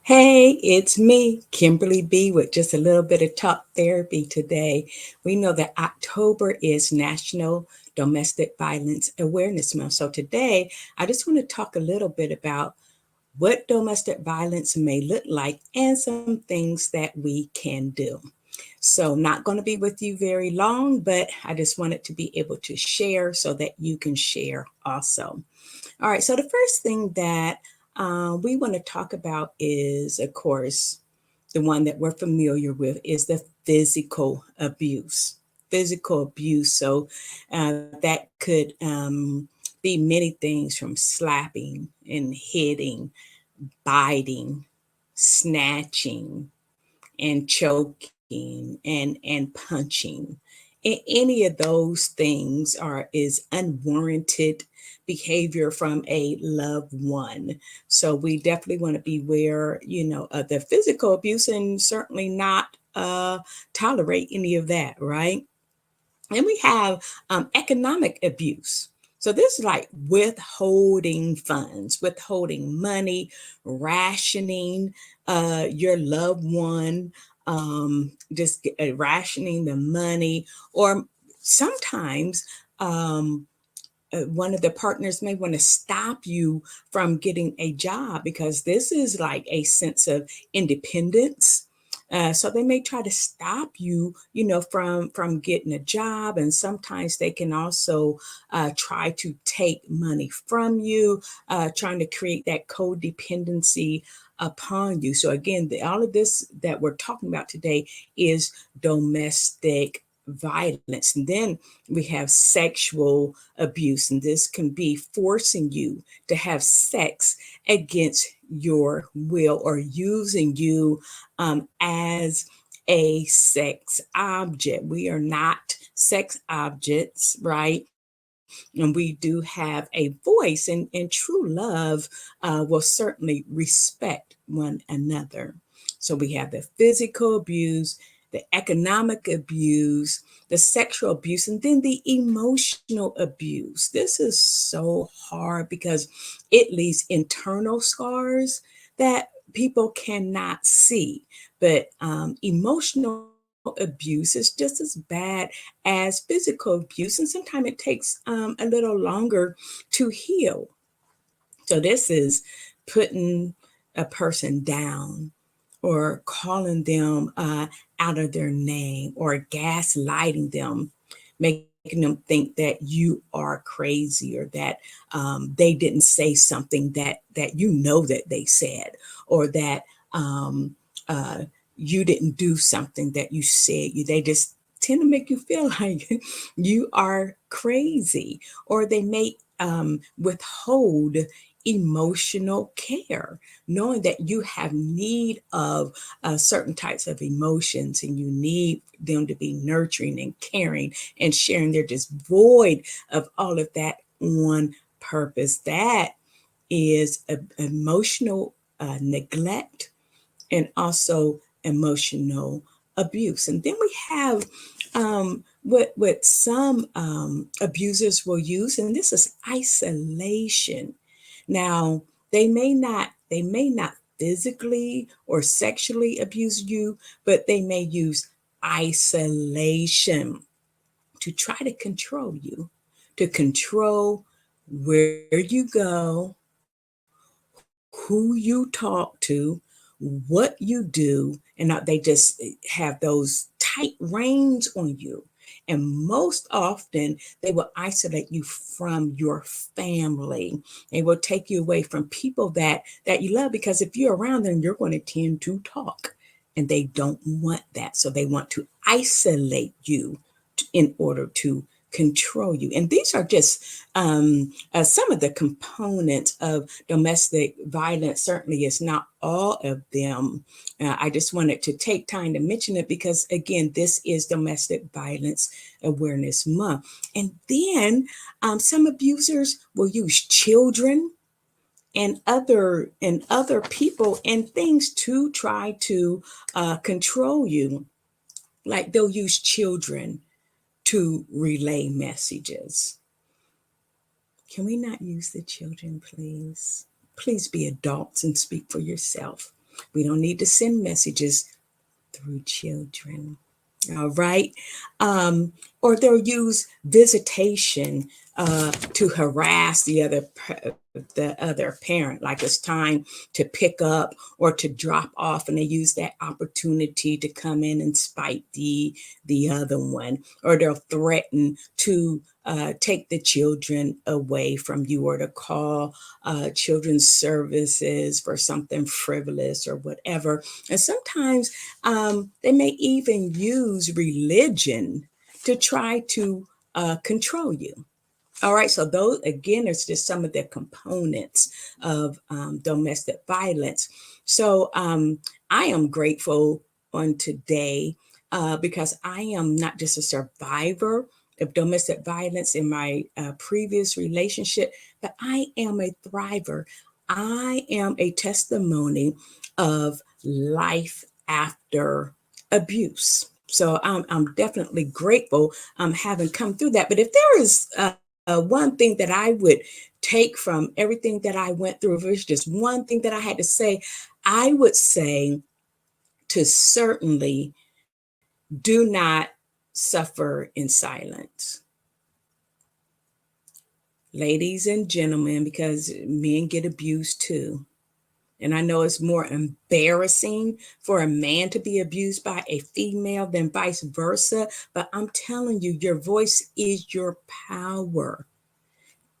Hey, it's me, Kimberly B, with just a little bit of talk therapy today. We know that October is National Domestic Violence Awareness Month. So today, I just want to talk a little bit about what domestic violence may look like and some things that we can do. So, not going to be with you very long, but I just wanted to be able to share so that you can share also. All right, so the first thing that we want to talk about is, of course, the one that we're familiar with is the physical abuse. Physical abuse. So that could be many things from slapping and hitting, biting, snatching, and choking and punching. Any of those things is unwarranted behavior from a loved one. So we definitely want to be aware, of the physical abuse and certainly not tolerate any of that, right? And we have economic abuse. So this is like withholding funds, withholding money, rationing your loved one, just rationing the money, or sometimes one of the partners may want to stop you from getting a job because this is like a sense of independence. So they may try to stop you, from getting a job, and sometimes they can also try to take money from you, trying to create that codependency upon you. So again, all of this that we're talking about today is domestic violence. And then we have sexual abuse, and this can be forcing you to have sex against your will or using you as a sex object. We are not sex objects, right? And we do have a voice, and true love will certainly respect one another. So we have the physical abuse, the economic abuse, the sexual abuse, and then the emotional abuse. This is so hard because it leaves internal scars that people cannot see. But emotional abuse is just as bad as physical abuse, and sometimes it takes a little longer to heal. So this is putting a person down or calling them out of their name or gaslighting them, making them think that you are crazy or that they didn't say something that that they said, or that um, uh, you didn't do something that you said. They just tend to make you feel like you are crazy, or they may withhold emotional care, knowing that you have need of certain types of emotions and you need them to be nurturing and caring and sharing. They're just void of all of that on purpose. That is emotional neglect and also emotional abuse. And then we have what some abusers will use, and this is isolation. Now, they may not physically or sexually abuse you, but they may use isolation to try to control you, to control where you go, who you talk to, what you do, and they just have those tight reins on you. And most often, they will isolate you from your family. They will take you away from people that you love, because if you're around them, you're going to tend to talk, and they don't want that. So they want to isolate you in order to control you. And these are just some of the components of domestic violence. Certainly, it's not all of them. I just wanted to take time to mention it because, again, this is Domestic Violence Awareness Month. And then some abusers will use children and other people and things to try to control you. Like they'll use children to relay messages. Can we not use the children, please? Please be adults and speak for yourself. We don't need to send messages through children. All right. Or they'll use visitation to harass the other parent, like it's time to pick up or to drop off, and they use that opportunity to come in and spite the other one, or they'll threaten to take the children away from you, or to call children's services for something frivolous or whatever. And sometimes they may even use religion to try to control you. All right, so those again, it's just some of the components of domestic violence. So I am grateful on today because I am not just a survivor of domestic violence in my previous relationship, but I am a thriver. I am a testimony of life after abuse. So I'm definitely grateful having come through that. But if there is one thing that I would take from everything that I went through, if it was just one thing that I had to say, I would say to certainly do not suffer in silence. Ladies and gentlemen, because men get abused too. And I know it's more embarrassing for a man to be abused by a female than vice versa. But I'm telling you, your voice is your power.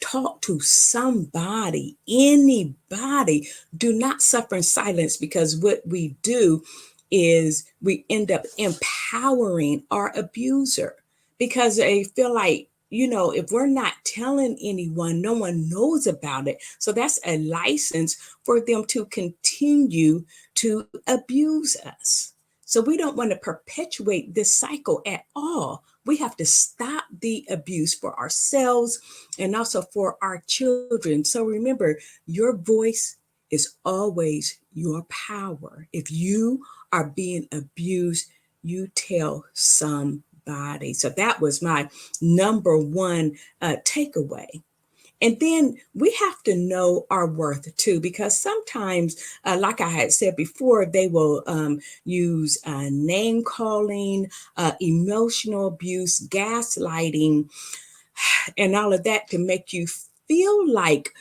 Talk to somebody, anybody. Do not suffer in silence, because what we do is we end up empowering our abuser, because they feel like, if we're not telling anyone, no one knows about it. So that's a license for them to continue to abuse us. So we don't want to perpetuate this cycle at all. We have to stop the abuse for ourselves and also for our children. So remember, your voice is always your power. If you are being abused, you tell somebody. So that was my number one takeaway. And then we have to know our worth too, because sometimes, like I had said before, they will use name calling, emotional abuse, gaslighting, and all of that to make you feel like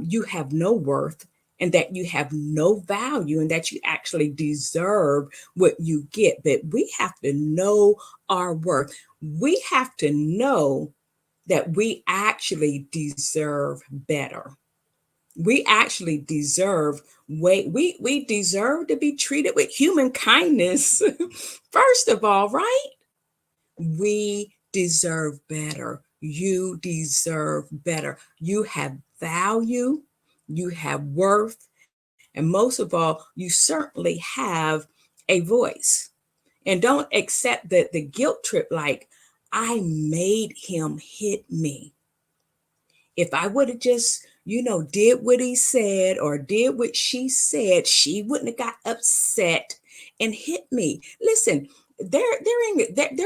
you have no worth, and that you have no value, and that you actually deserve what you get. But we have to know our worth. We have to know that we actually deserve better. We actually deserve we deserve to be treated with human kindness. First of all, right? We deserve better. You deserve better. You have value, you have worth, and most of all, you certainly have a voice. And don't accept the guilt trip like, I made him hit me. If I would have just, did what he said or did what she said, she wouldn't have got upset and hit me. Listen, they're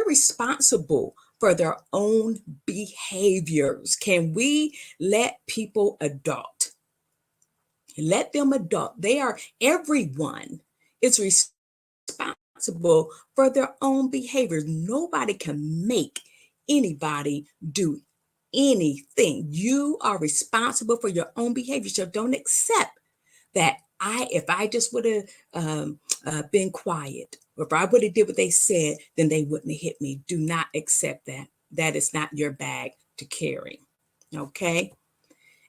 responsible for their own behaviors. Can we let people adult? Let them adult. Everyone is responsible for their own behaviors. Nobody can make anybody do anything. You are responsible for your own behavior. So don't accept that if I just would have been quiet, or if I would have did what they said, then they wouldn't have hit me. Do not accept that. That is not your bag to carry. Okay.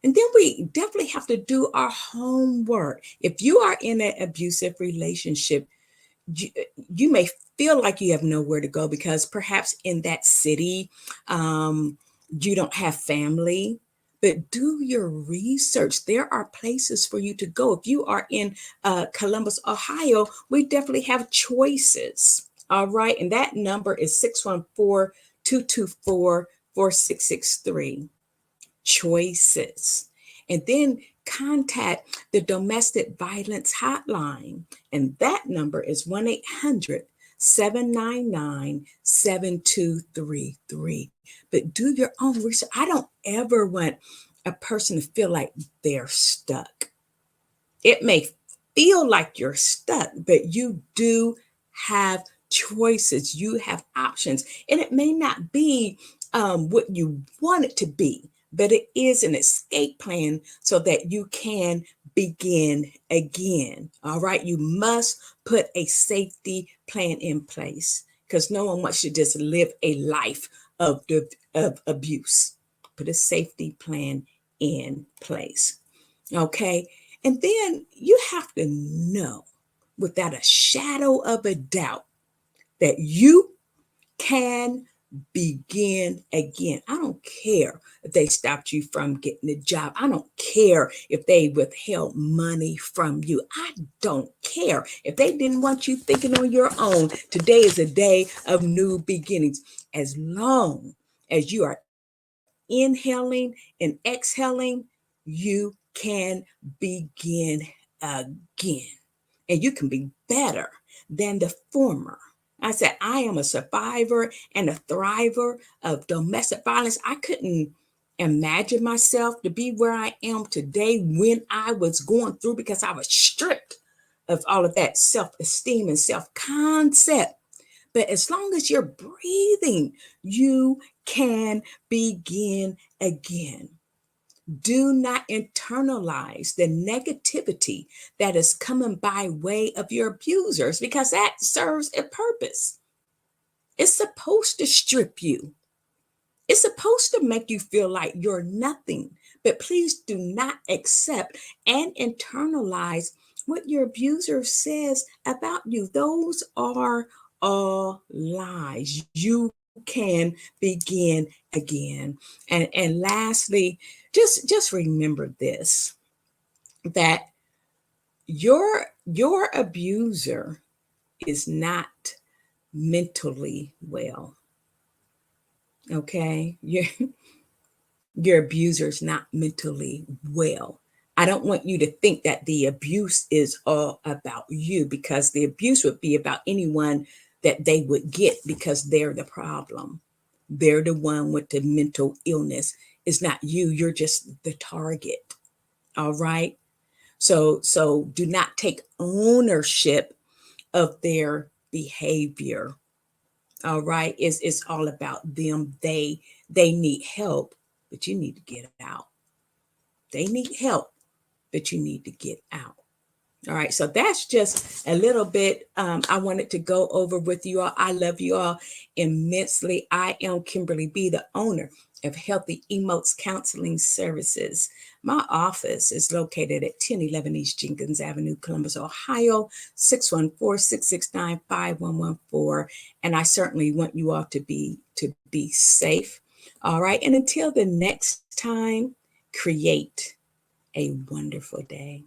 And then we definitely have to do our homework. If you are in an abusive relationship, you may feel like you have nowhere to go, because perhaps in that city, you don't have family. But do your research. There are places for you to go. If you are in Columbus, Ohio, we definitely have choices. All right. And that number is 614-224-4663. Choices. And then contact the domestic violence hotline. And that number is 1-800-799-7233. But do your own research. I don't ever want a person to feel like they're stuck. It may feel like you're stuck, but you do have choices, you have options, and it may not be what you want it to be, but it is an escape plan so that you can begin again. All right, you must put a safety plan in place because no one wants to just live a life of abuse. Put a safety plan in place. Okay. And then you have to know without a shadow of a doubt that you can begin again. I don't care if they stopped you from getting a job. I don't care if they withheld money from you. I don't care if they didn't want you thinking on your own. Today is a day of new beginnings. As long as you are inhaling and exhaling, you can begin again. And you can be better than the former. I said, I am a survivor and a thriver of domestic violence. I couldn't imagine myself to be where I am today when I was going through because I was stripped of all of that self esteem and self concept. But as long as you're breathing, you can begin again. Do not internalize the negativity that is coming by way of your abusers because that serves a purpose. It's supposed to strip you. It's supposed to make you feel like you're nothing. But please do not accept and internalize what your abuser says about you. Those are all lies. You can begin again. And lastly, just remember this, that your abuser is not mentally well. Okay? Your abuser is not mentally well. I don't want you to think that the abuse is all about you because the abuse would be about anyone that they would get because they're the problem. They're the one with the mental illness. It's not you. You're just the target. All right. So do not take ownership of their behavior. All right. It's all about them. They need help, but you need to get out. They need help, but you need to get out. All right, so that's just a little bit I wanted to go over with you all. I love you all immensely. I am Kimberly B, the owner of Healthy Emotes Counseling Services. My office is located at 1011 East Jenkins Avenue, Columbus, Ohio, 614-669-5114. And I certainly want you all to be safe. All right, and until the next time, create a wonderful day.